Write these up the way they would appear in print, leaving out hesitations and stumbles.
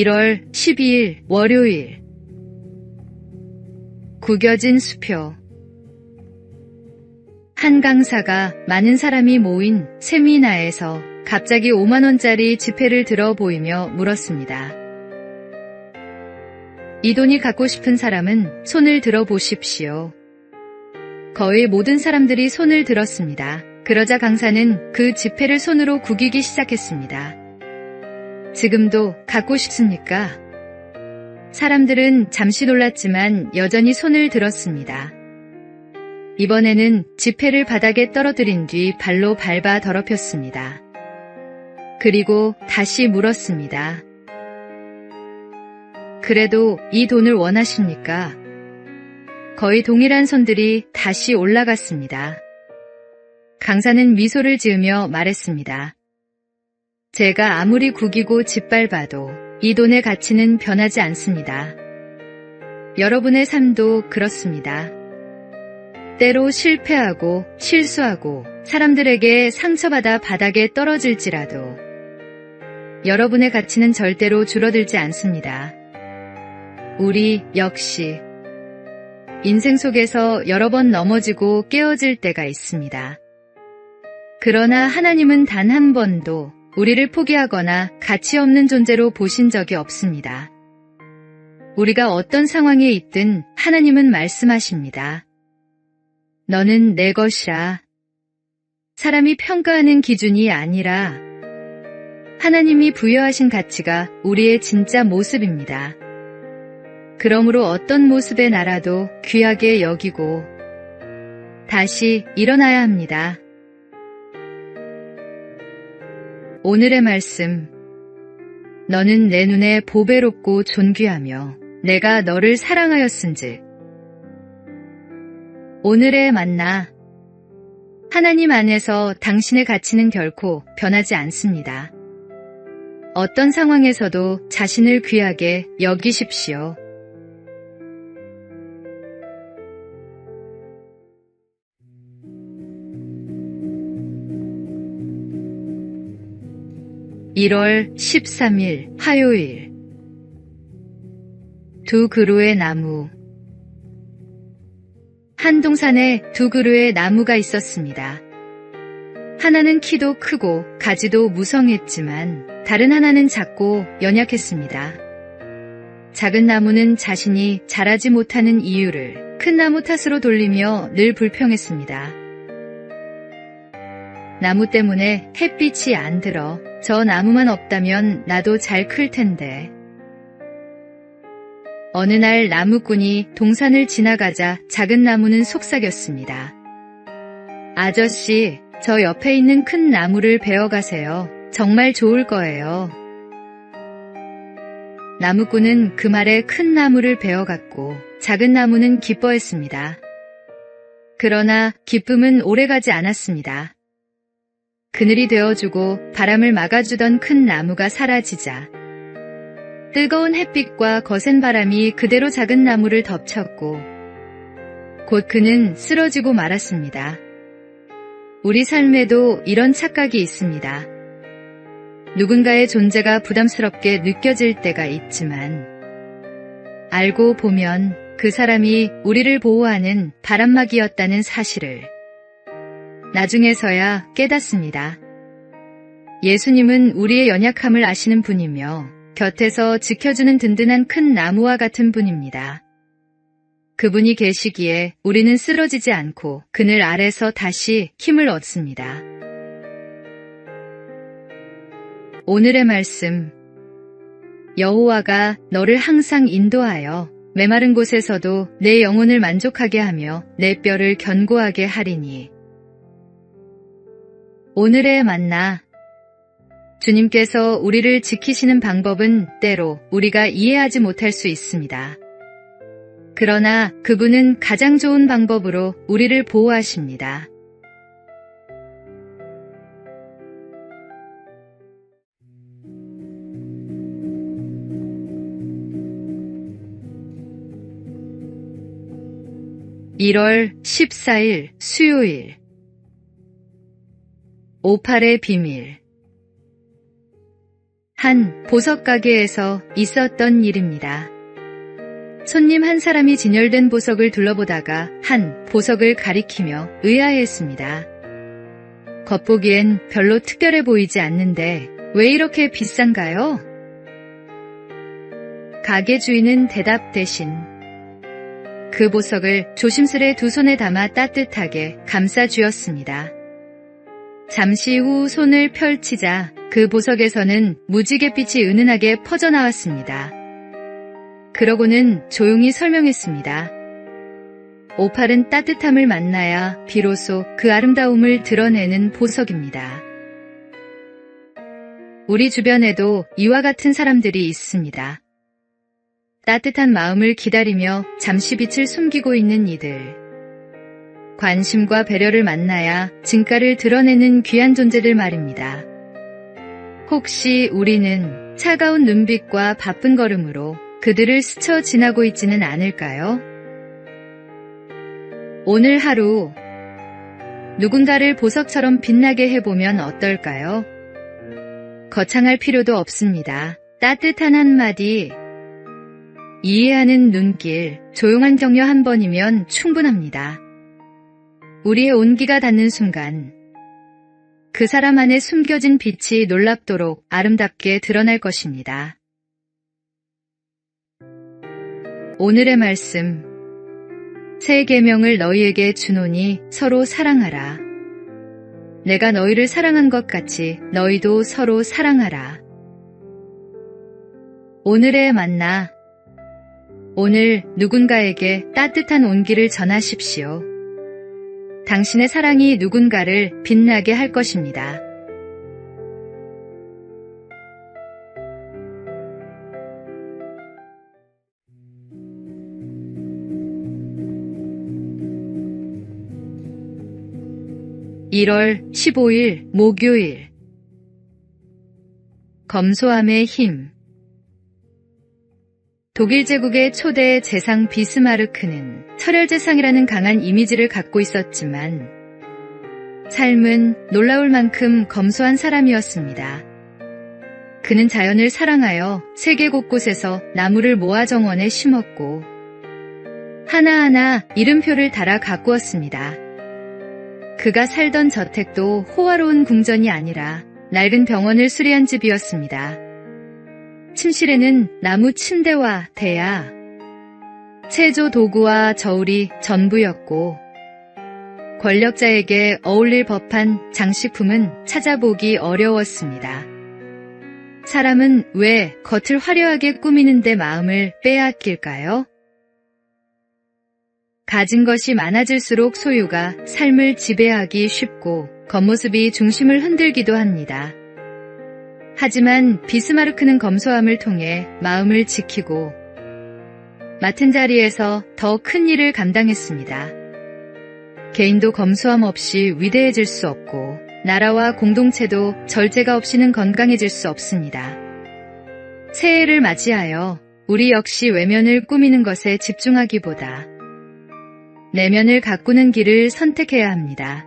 1월 12일 월요일. 구겨진 수표. 한 강사가 많은 사람이 모인 세미나에서 갑자기 5만원짜리 지폐를 들어 보이며 물었습니다. 이 돈이 갖고 싶은 사람은 손을 들어 보십시오. 거의 모든 사람들이 손을 들었습니다. 그러자 강사는 그 지폐를 손으로 구기기 시작했습니다. 지금도 갖고 싶습니까? 사람들은 잠시 놀랐지만 여전히 손을 들었습니다. 이번에는 지폐를 바닥에 떨어뜨린 뒤 발로 밟아 더럽혔습니다. 그리고 다시 물었습니다. 그래도 이 돈을 원하십니까? 거의 동일한 손들이 다시 올라갔습니다. 강사는 미소를 지으며 말했습니다. 제가 아무리 구기고 짓밟아도 이 돈의 가치는 변하지 않습니다. 여러분의 삶도 그렇습니다. 때로 실패하고 실수하고 사람들에게 상처받아 바닥에 떨어질지라도 여러분의 가치는 절대로 줄어들지 않습니다. 우리 역시 인생 속에서 여러 번 넘어지고 깨어질 때가 있습니다. 그러나 하나님은 단 한 번도 우리를 포기하거나 가치 없는 존재로 보신 적이 없습니다. 우리가 어떤 상황에 있든 하나님은 말씀하십니다. 너는 내 것이라. 사람이 평가하는 기준이 아니라 하나님이 부여하신 가치가 우리의 진짜 모습입니다. 그러므로 어떤 모습의 나라도 귀하게 여기고 다시 일어나야 합니다. 오늘의 말씀. 너는 내 눈에 보배롭고 존귀하며 내가 너를 사랑하였은즉. 오늘의 만나. 하나님 안에서 당신의 가치는 결코 변하지 않습니다. 어떤 상황에서도 자신을 귀하게 여기십시오. (1월 13일) 화요일. 두 그루의 나무. 한 동산에 두 그루의 나무가 있었습니다. 하나는 키도 크고 가지도 무성했지만 다른 하나는 작고 연약했습니다. 작은 나무는 자신이 자라지 못하는 이유를 큰 나무 탓으로 돌리며 늘 불평했습니다. 나무 때문에 햇빛이 안 들어. 저 나무만 없다면 나도 잘 클 텐데. 어느 날 나무꾼이 동산을 지나가자 작은 나무는 속삭였습니다. 아저씨, 저 옆에 있는 큰 나무를 베어가세요. 정말 좋을 거예요. 나무꾼은 그 말에 큰 나무를 베어갔고 작은 나무는 기뻐했습니다. 그러나 기쁨은 오래가지 않았습니다. 그늘이 되어주고 바람을 막아주던 큰 나무가 사라지자 뜨거운 햇빛과 거센 바람이 그대로 작은 나무를 덮쳤고 곧 그는 쓰러지고 말았습니다. 우리 삶에도 이런 착각이 있습니다. 누군가의 존재가 부담스럽게 느껴질 때가 있지만 알고 보면 그 사람이 우리를 보호하는 바람막이였다는 사실을 나중에서야 깨닫습니다. 예수님은 우리의 연약함을 아시는 분이며 곁에서 지켜주는 든든한 큰 나무와 같은 분입니다. 그분이 계시기에 우리는 쓰러지지 않고 그늘 아래서 다시 힘을 얻습니다. 오늘의 말씀. 여호와가 너를 항상 인도하여 메마른 곳에서도 내 영혼을 만족하게 하며 내 뼈를 견고하게 하리니. 오늘의 만나. 주님께서 우리를 지키시는 방법은 때로 우리가 이해하지 못할 수 있습니다. 그러나 그분은 가장 좋은 방법으로 우리를 보호하십니다. (1월 14일) 수요일. 오팔의 비밀. 한 보석 가게에서 있었던 일입니다. 손님 한 사람이 진열된 보석을 둘러보다가 한 보석을 가리키며 의아해했습니다. 겉보기엔 별로 특별해 보이지 않는데 왜 이렇게 비싼가요? 가게 주인은 대답 대신 그 보석을 조심스레 두 손에 담아 따뜻하게 감싸 쥐었습니다. 잠시 후 손을 펼치자 그 보석에서는 무지갯빛이 은은하게 퍼져나왔습니다. 그러고는 조용히 설명했습니다. 오팔은 따뜻함을 만나야 비로소 그 아름다움을 드러내는 보석입니다. 우리 주변에도 이와 같은 사람들이 있습니다. 따뜻한 마음을 기다리며 잠시 빛을 숨기고 있는 이들. 관심과 배려를 만나야 진가를 드러내는 귀한 존재들 말입니다. 혹시 우리는 차가운 눈빛과 바쁜 걸음으로 그들을 스쳐 지나고 있지는 않을까요? 오늘 하루 누군가를 보석처럼 빛나게 해보면 어떨까요? 거창할 필요도 없습니다. 따뜻한 한마디, 이해하는 눈길, 조용한 격려 한 번이면 충분합니다. 우리의 온기가 닿는 순간 그 사람 안에 숨겨진 빛이 놀랍도록 아름답게 드러날 것입니다. 오늘의 말씀, 새 계명을 너희에게 주노니 서로 사랑하라. 내가 너희를 사랑한 것 같이 너희도 서로 사랑하라. 오늘의 만나, 오늘 누군가에게 따뜻한 온기를 전하십시오. 당신의 사랑이 누군가를 빛나게 할 것입니다. (1월 15일) 목요일. 검소함의 힘. 독일 제국의 초대 재상 비스마르크는 철혈재상이라는 강한 이미지를 갖고 있었지만 삶은 놀라울 만큼 검소한 사람이었습니다. 그는 자연을 사랑하여 세계 곳곳에서 나무를 모아 정원에 심었고 하나하나 이름표를 달아 가꾸었습니다. 그가 살던 저택도 호화로운 궁전이 아니라 낡은 병원을 수리한 집이었습니다. 침실에는 나무 침대와 대야, 체조 도구와 저울이 전부였고 권력자에게 어울릴 법한 장식품은 찾아보기 어려웠습니다. 사람은 왜 겉을 화려하게 꾸미는데 마음을 빼앗길까요? 가진 것이 많아질수록 소유가 삶을 지배하기 쉽고 겉모습이 중심을 흔들기도 합니다. 하지만 비스마르크는 검소함을 통해 마음을 지키고 맡은 자리에서 더 큰 일을 감당했습니다. 개인도 검소함 없이 위대해질 수 없고 나라와 공동체도 절제가 없이는 건강해질 수 없습니다. 새해를 맞이하여 우리 역시 외면을 꾸미는 것에 집중하기보다 내면을 가꾸는 길을 선택해야 합니다.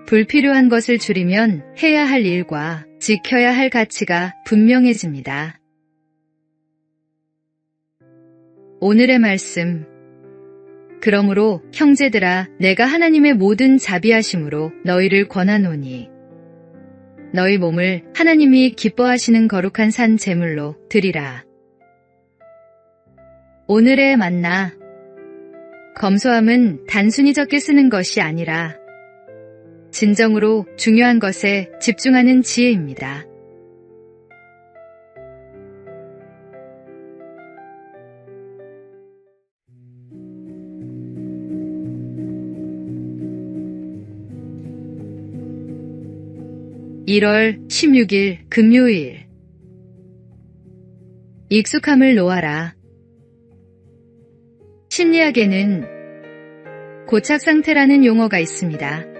불필요한 것을 줄이면 해야 할 일과 지켜야 할 가치가 분명해집니다. 오늘의 말씀. 그러므로 형제들아, 내가 하나님의 모든 자비하심으로 너희를 권하노니 너희 몸을 하나님이 기뻐하시는 거룩한 산 제물로 드리라. 오늘의 만나. 검소함은 단순히 적게 쓰는 것이 아니라 진정으로 중요한 것에 집중하는 지혜입니다. (1월 16일) 금요일. 익숙함을 놓아라. 심리학에는 고착 상태라는 용어가 있습니다.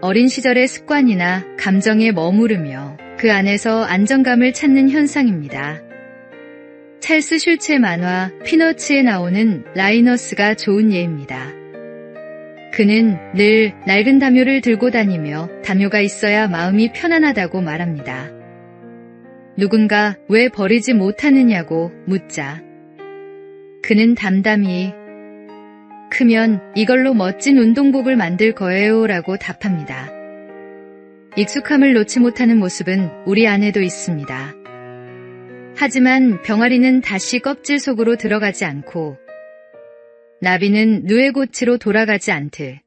어린 시절의 습관이나 감정에 머무르며 그 안에서 안정감을 찾는 현상입니다. 찰스 슐츠의 만화 피너츠에 나오는 라이너스가 좋은 예입니다. 그는 늘 낡은 담요를 들고 다니며 담요가 있어야 마음이 편안하다고 말합니다. 누군가 왜 버리지 못하느냐고 묻자 그는 담담히 크면 이걸로 멋진 운동복을 만들 거예요 라고 답합니다. 익숙함을 놓지 못하는 모습은 우리 안에도 있습니다. 하지만 병아리는 다시 껍질 속으로 들어가지 않고 나비는 누에고치로 돌아가지 않듯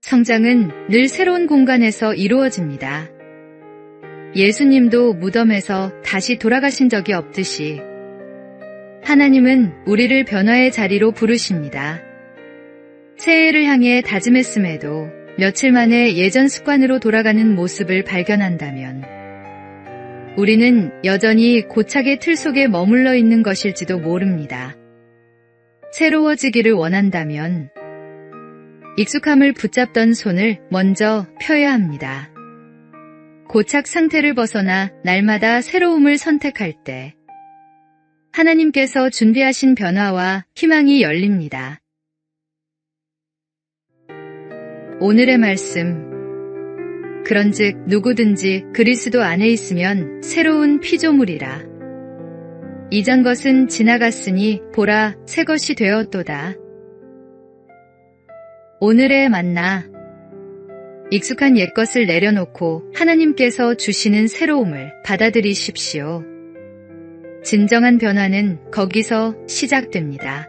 성장은 늘 새로운 공간에서 이루어집니다. 예수님도 무덤에서 다시 돌아가신 적이 없듯이 하나님은 우리를 변화의 자리로 부르십니다. 새해를 향해 다짐했음에도 며칠 만에 예전 습관으로 돌아가는 모습을 발견한다면 우리는 여전히 고착의 틀 속에 머물러 있는 것일지도 모릅니다. 새로워지기를 원한다면 익숙함을 붙잡던 손을 먼저 펴야 합니다. 고착 상태를 벗어나 날마다 새로움을 선택할 때 하나님께서 준비하신 변화와 희망이 열립니다. 오늘의 말씀. 그런즉 누구든지 그리스도 안에 있으면 새로운 피조물이라. 이전 것은 지나갔으니 보라 새 것이 되었도다. 오늘의 만나. 익숙한 옛것을 내려놓고 하나님께서 주시는 새로움을 받아들이십시오. 진정한 변화는 거기서 시작됩니다.